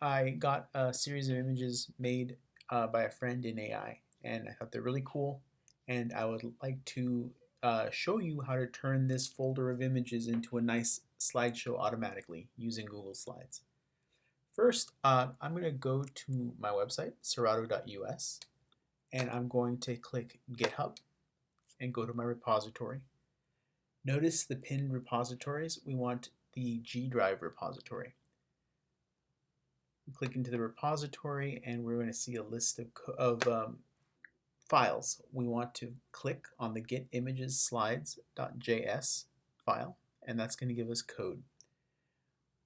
I got a series of images made by a friend in AI, and I thought they're really cool. And I would like to show you how to turn this folder of images into a nice slideshow automatically using Google Slides. First, I'm going to go to my website, serato.us, and I'm going to click GitHub and go to my repository. Notice the pinned repositories. We want the G Drive repository. Click into the repository and we're going to see a list of files. We want to click on the get images slides.js file, and that's going to give us code.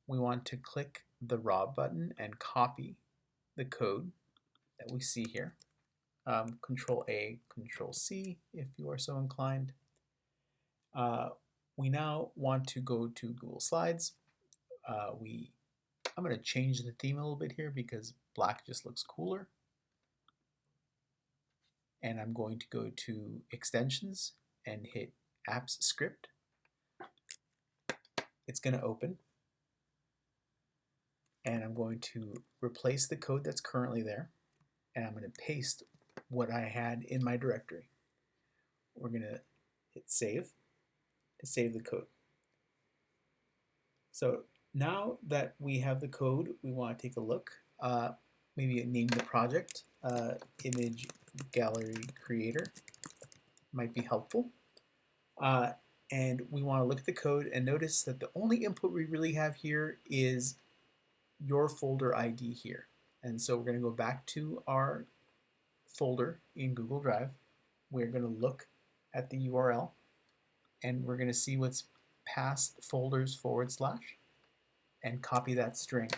We want to click the raw button and copy the code that we see here. Control A, Control C if you are so inclined. We now want to go to Google Slides. I'm going to change the theme a little bit here because black just looks cooler. And I'm going to go to Extensions and hit Apps Script. It's going to open. And I'm going to replace the code that's currently there. And I'm going to paste what I had in my directory. We're going to hit Save to save the code. So now that we have the code, we want to take a look. Maybe name the project Image Gallery Creator might be helpful. And we want to look at the code and notice that the only input we really have here is your folder ID here. And so we're going to go back to our folder in Google Drive. We're going to look at the URL and we're going to see what's past folders / and copy that string.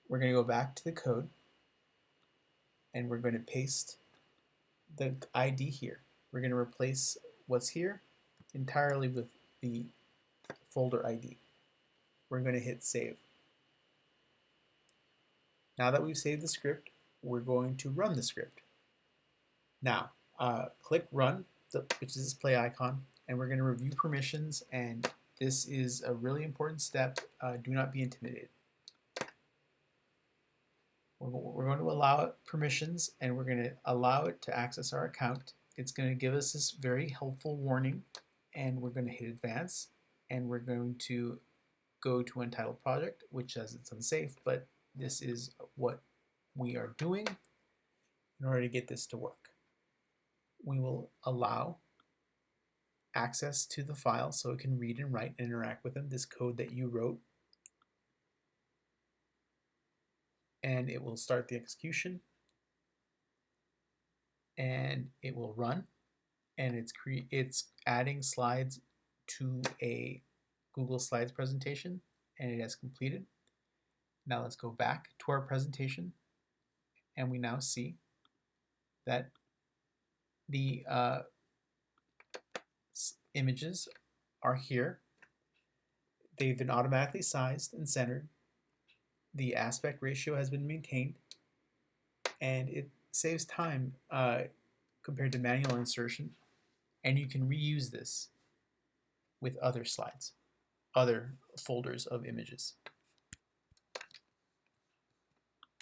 We're going to go back to the code and we're going to paste the ID here. We're going to replace what's here entirely with the folder ID. We're going to hit save. Now that we've saved the script, we're going to run the script. Now, click run, which is this play icon, and we're going to review permissions, and this is a really important step. Do not be intimidated. We're going to allow it permissions, and we're going to allow it to access our account. It's going to give us this very helpful warning, and we're going to hit advance, and we're going to go to untitled project, which says it's unsafe, but this is what we are doing in order to get this to work. We will allow access to the file so it can read and write and interact with them, this code that you wrote. And it will start the execution and it will run, and it's adding slides to a Google Slides presentation, and it has completed. Now let's go back to our presentation, and we now see that the images are here. They've been automatically sized and centered. The aspect ratio has been maintained, and it saves time compared to manual insertion, and you can reuse this with other slides, other folders of images.